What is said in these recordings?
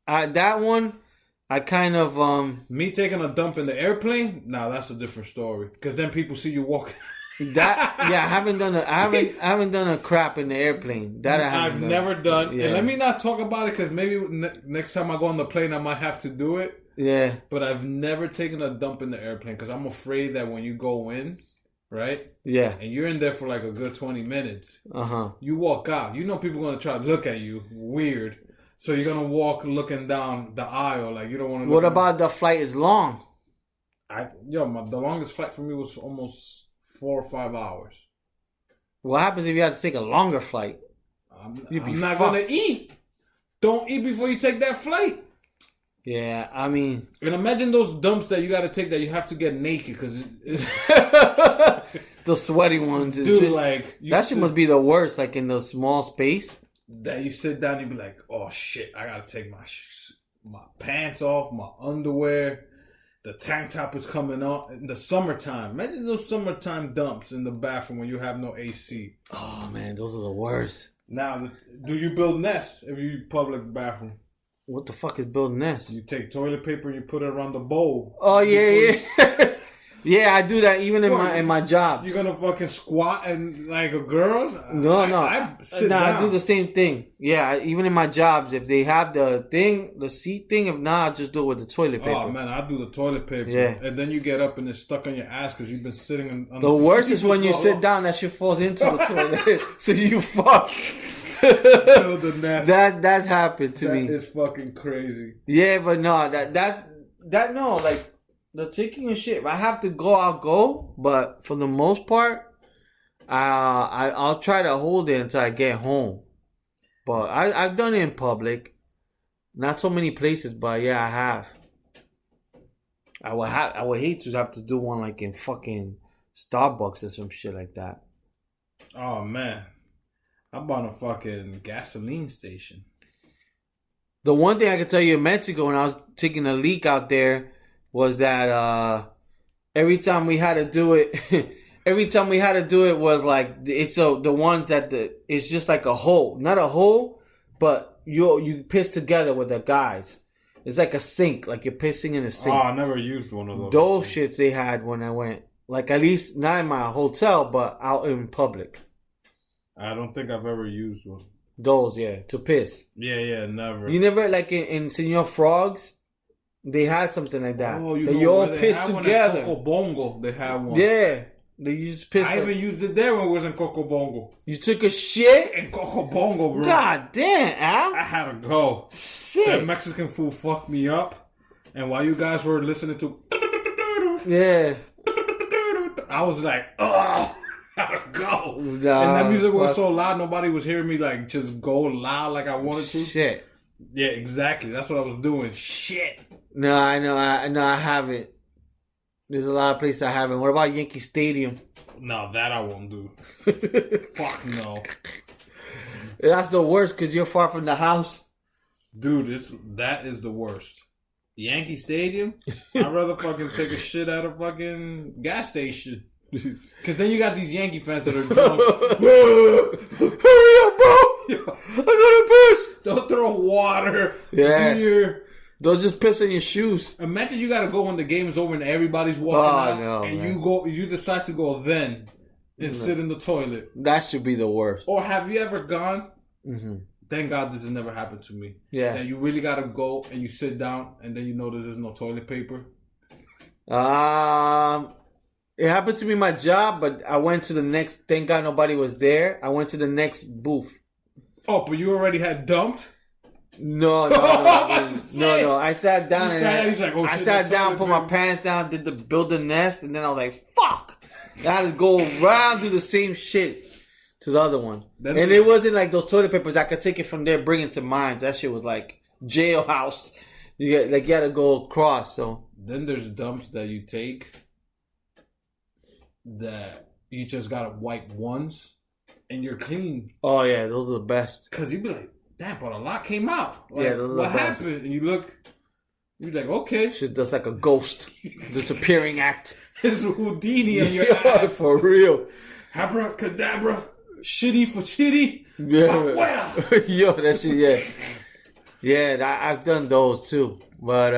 That one, I kind of Me taking a dump in the airplane? Nah, that's a different story. Because then people see you walking. I haven't done I haven't done a crap in the airplane. That I've never done. Yeah. And let me not talk about it because maybe next time I go on the plane, I might have to do it. Yeah. But I've never taken a dump in the airplane because I'm afraid that when you go in, right? Yeah. And you're in there for like a good 20 minutes. Uh-huh. You walk out. You know people are going to try to look at you. Weird. So you're going to walk looking down the aisle. Like you don't want to What about the flight is long? The longest flight for me was almost 4 or 5 hours. What happens if you have to take a longer flight? I'm not going to eat. Don't eat before you take that flight. Yeah, I mean... And imagine those dumps that you got to take that you have to get naked because... the sweaty ones. Dude, like... That shit must be the worst, like in the small space. That you sit down and you be like, oh shit, I got to take my pants off, my underwear. The tank top is coming on in the summertime. Imagine those summertime dumps in the bathroom when you have no AC. Oh man, those are the worst. Now, do you build nests if you public bathroom? What the fuck is building nests? You take toilet paper and you put it around the bowl. Oh yeah. Yeah, I do that even in my jobs. You're gonna fucking squat and like a girl? No. I sit down. I do the same thing. Yeah, even in my jobs, if they have the seat thing, if not, I just do it with the toilet paper. Oh man, I do the toilet paper. Yeah. And then you get up and it's stuck on your ass because you've been sitting on the worst is when you sit down, that shit falls into the toilet. So you fuck. Build the nest. That's happened to me. That is fucking crazy. Yeah, but no, like the taking a shit. If I have to go, I'll go. But for the most part, I'll try to hold it until I get home. But I've done it in public, not so many places, but yeah, I have. I would hate to have to do one like in fucking Starbucks or some shit like that. Oh man, I bought a fucking gasoline station. The one thing I can tell you in Mexico when I was taking a leak out there was that every time we had to do it, was like it's the ones that it's just like a hole, not a hole, but you piss together with the guys. It's like a sink, like you're pissing in a sink. Oh, I never used one of those. Those shits they had when I went, like at least not in my hotel, but out in public. I don't think I've ever used one. Those, yeah, to piss. Yeah, never. You never like in Senor Frogs. They had something like that. Oh, you all piss together. Coco Bongo, they have one. Yeah, they just piss. I even used it there when it was in Coco Bongo. You took a shit in Coco Bongo, bro. God damn, Al. I had to go. Shit. That Mexican food fucked me up. And while you guys were listening to, yeah, I was like, oh, I gotta go. Nah, and that music was so loud, nobody was hearing me like just go loud like I wanted to. Shit. Yeah, exactly. That's what I was doing. Shit. No, I know. I haven't. There's a lot of places I haven't. What about Yankee Stadium? No, that I won't do. Fuck no. That's the worst because you're far from the house. Dude, that is the worst. Yankee Stadium? I'd rather fucking take a shit at a fucking gas station. Because then you got these Yankee fans that are drunk. Hurry up, bro! I gotta piss! They'll throw water, yeah. beer. They'll just piss in your shoes. Imagine you gotta go when the game is over and everybody's walking out, no, and man. you decide to go then and sit in the toilet. That should be the worst. Or have you ever gone? Mm-hmm. Thank God this has never happened to me. Yeah. And you really gotta go and you sit down and then you notice there's no toilet paper. It happened to me in my job, but I went to the next. Thank God nobody was there. I went to the next booth. Oh, but you already had dumped? No. I sat down I sat down, put my pants down, did the build the nest, and then I was like, "Fuck!" I had to go around, do the same shit to the other one, and it wasn't like those toilet papers. I could take it from there, bring it to mine. That shit was like jailhouse. You had to go across. So then there's dumps that you take that you just gotta wipe once and you're clean. Oh yeah, those are the best. Cause you'd be like, damn, but a lot came out. Like, yeah, those are the best. What happened? And you look, you're like, okay. Shit, that's like a ghost. Disappearing act. It's Houdini on your ass. For real. Abracadabra. Shitty for chitty. Yeah. Yo, that shit, yeah. Yeah, I've done those too. But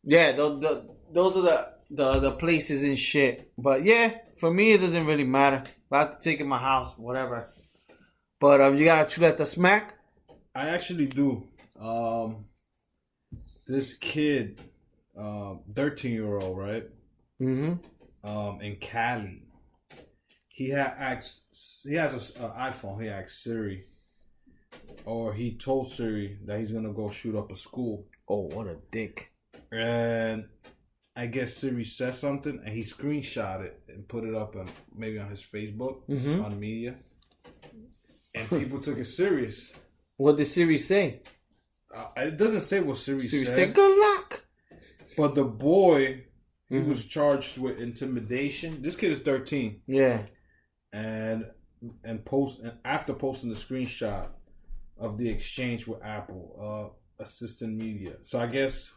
yeah, those are the places and shit. But yeah, for me it doesn't really matter. If I have to take it in my house, whatever. But you gotta chew at the smack. I actually do. This kid, 13-year-old, right? Mm-hmm. In Cali, he has an iPhone. He asked Siri, or he told Siri that he's gonna go shoot up a school. Oh, what a dick! And I guess Siri said something, and he screenshot it and put it up maybe on his Facebook, on media, and people took it serious. What did Siri say? It doesn't say what Siri said. Siri said, "Good luck." But the boy, he was charged with intimidation. This kid is 13. Yeah. And after posting the screenshot of the exchange with Apple, assistant media. So I guess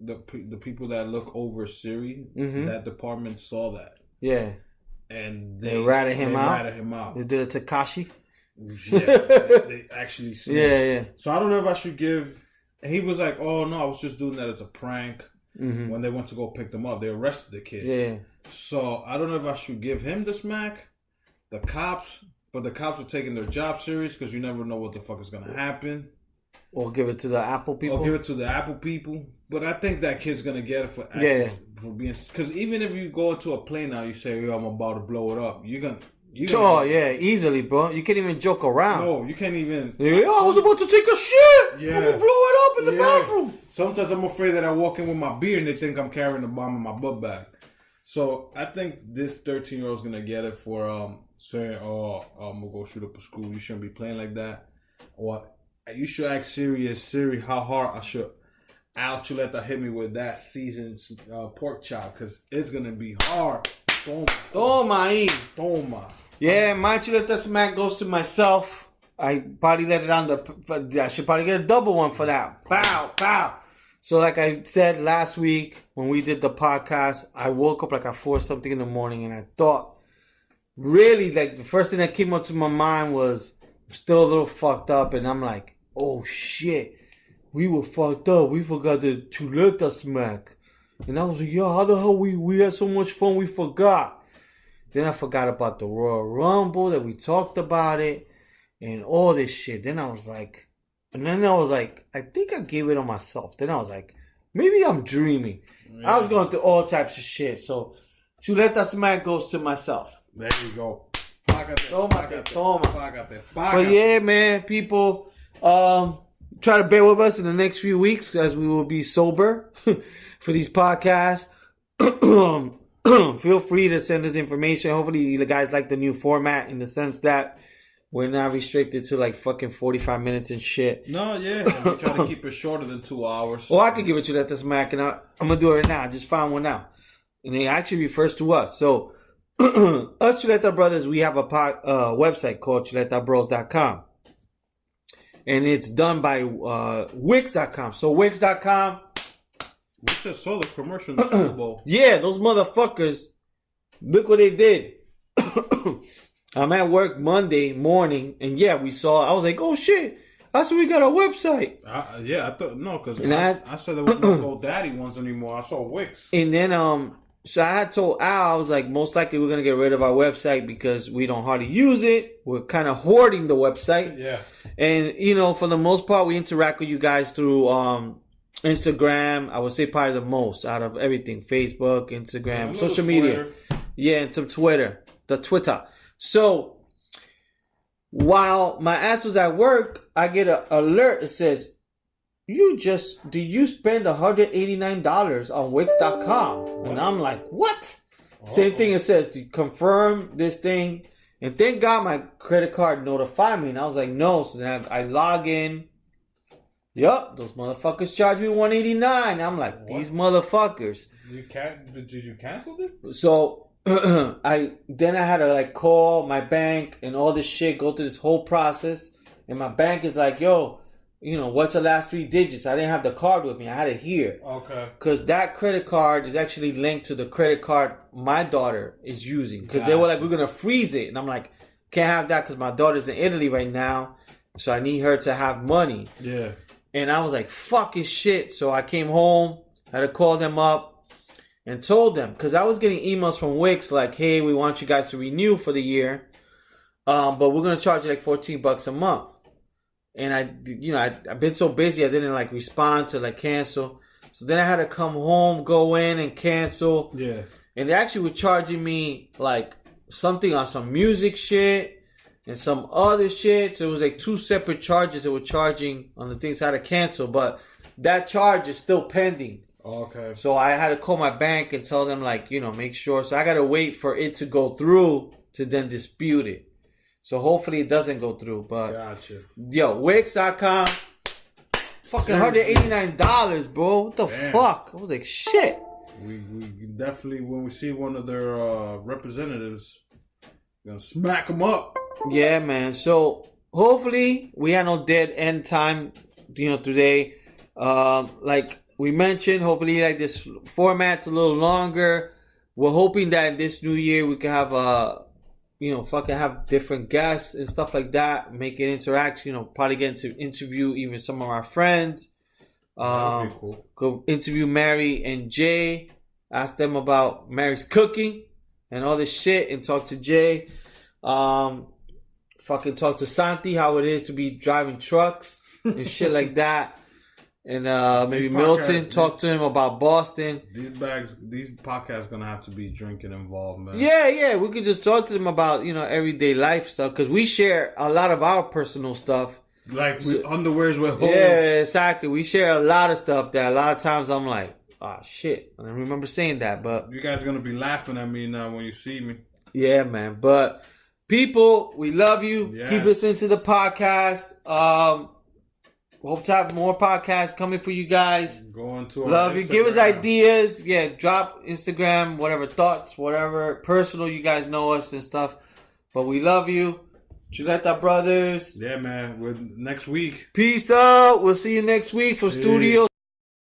the people that look over Siri, that department saw that. Yeah. And they ratted him out. They did a Takashi. Yeah, they actually snitched. Yeah. So I don't know if I should give. And he was like, "Oh no, I was just doing that as a prank." When they went to go pick them up, they arrested the kid. Yeah. So I don't know if I should give him the smack, the cops, but the cops are taking their job serious because you never know what the fuck is gonna happen. Or give it to the Apple people. But I think that kid's gonna get it for being. Because even if you go into a plane now, you say, "Yo, I'm about to blow it up." You're gonna easily, bro. You can't even joke around. No, you can't even. I was about to take a shit. Yeah. I'm gonna blow it up in the bathroom. Sometimes I'm afraid that I walk in with my beer and they think I'm carrying the bomb in my book bag. So I think this 13-year-old's gonna get it for saying, "Oh, I'm gonna go shoot up a school. You shouldn't be playing like that." Or you should ask Siri how hard I should. Al Chuleta hit me with that seasoned pork chop because it's gonna be hard. Toma. Yeah, my chuleta smack goes to myself. I probably let it on I should probably get a double one for that. Pow, pow. So like I said last week when we did the podcast, I woke up like at 4 something in the morning and I thought, really, like the first thing that came up to my mind was I'm still a little fucked up, and I'm like, oh shit, we were fucked up. We forgot the chuleta smack. And I was like, yo, how the hell we had so much fun we forgot. Then I forgot about the Royal Rumble, that we talked about it, and all this shit. Then I was like, I think I gave it on myself. Then I was like, maybe I'm dreaming. Yeah. I was going through all types of shit. So, Chuleta Smack goes to myself. There you go. Toma. But yeah, man, people, try to bear with us in the next few weeks as we will be sober for these podcasts. Feel free to send us information. Hopefully you guys like the new format in the sense that we're not restricted to like fucking 45 minutes and shit. No, yeah. We try to keep it shorter than 2 hours. Well, I can give it to you at this Mac, and I'm going to do it right now. I just found one now. And it actually refers to us. So, us Chuleta Brothers, we have a website called chuletabros.com. And it's done by Wix.com. So, Wix.com. We just saw the commercial in the Super Bowl. Yeah, those motherfuckers. Look what they did. I'm at work Monday morning, and yeah, we saw. I was like, "Oh shit! I said we got a website." I thought no, because I said there was no GoDaddy ones anymore. I saw Wix, and then so I had told Al, I was like, most likely we're gonna get rid of our website because we don't hardly use it. We're kind of hoarding the website. Yeah, and for the most part, we interact with you guys through Instagram. I would say probably the most out of everything: Facebook, Instagram, social media. Yeah, and some Twitter. So, while my ass was at work, I get an alert that says, did you spend $189 on Wix.com? And I'm like, what? Same thing it says, to confirm this thing. And thank God my credit card notified me. And I was like, no. So then I log in. Yup, those motherfuckers charged me $189. I'm like, these motherfuckers. Did you cancel it? So, I had to like call my bank and all this shit, go through this whole process, and my bank is like, yo, what's the last 3 digits? I didn't have the card with me. I had it here. Okay. Because that credit card is actually linked to the credit card my daughter is using. Because they were like, we're going to freeze it. And I'm like, can't have that because my daughter's in Italy right now. So I need her to have money. Yeah. And I was like, fucking shit. So I came home, had to call them up and told them, because I was getting emails from Wix like, hey, we want you guys to renew for the year, but we're going to charge you like $14 a month. And I've been so busy, I didn't like respond to like cancel. So then I had to come home, go in and cancel. Yeah. And they actually were charging me like something on some music shit and some other shit. So it was like 2 separate charges that were charging on the things I had to cancel. But that charge is still pending. Okay. So I had to call my bank and tell them like, make sure. So I got to wait for it to go through to then dispute it. So hopefully it doesn't go through. But gotcha. Yo, Wix.com. Fucking $189, bro. What the fuck? I was like, shit. We definitely, when we see one of their representatives, we're gonna smack them up. Yeah, man. So hopefully we had no dead end time, today. Like we mentioned, hopefully like this format's a little longer. We're hoping that this new year we can have fucking have different guests and stuff like that. Make it interact. Probably get to interview even some of our friends. That'd be cool. Go interview Mary and Jay. Ask them about Mary's cooking and all this shit, and talk to Jay. Fucking talk to Santi how it is to be driving trucks and shit like that. And maybe Milton, talk to him about Boston. These podcasts gonna have to be drinking involved, man. Yeah, we could just talk to them about everyday life stuff, because we share a lot of our personal stuff. Like underwears with holes. Yeah, exactly. We share a lot of stuff that a lot of times I'm like, oh shit, I don't remember saying that. But you guys are gonna be laughing at me now when you see me. Yeah, man. But people, we love you. Yes. Keep listening to the podcast. Hope to have more podcasts coming for you guys. Going to our love you. Instagram. Give us ideas. Yeah, drop Instagram, whatever thoughts, whatever personal, you guys know us and stuff. But we love you. Chuleta brothers. Yeah, man. Next week. Peace out. We'll see you next week for Studio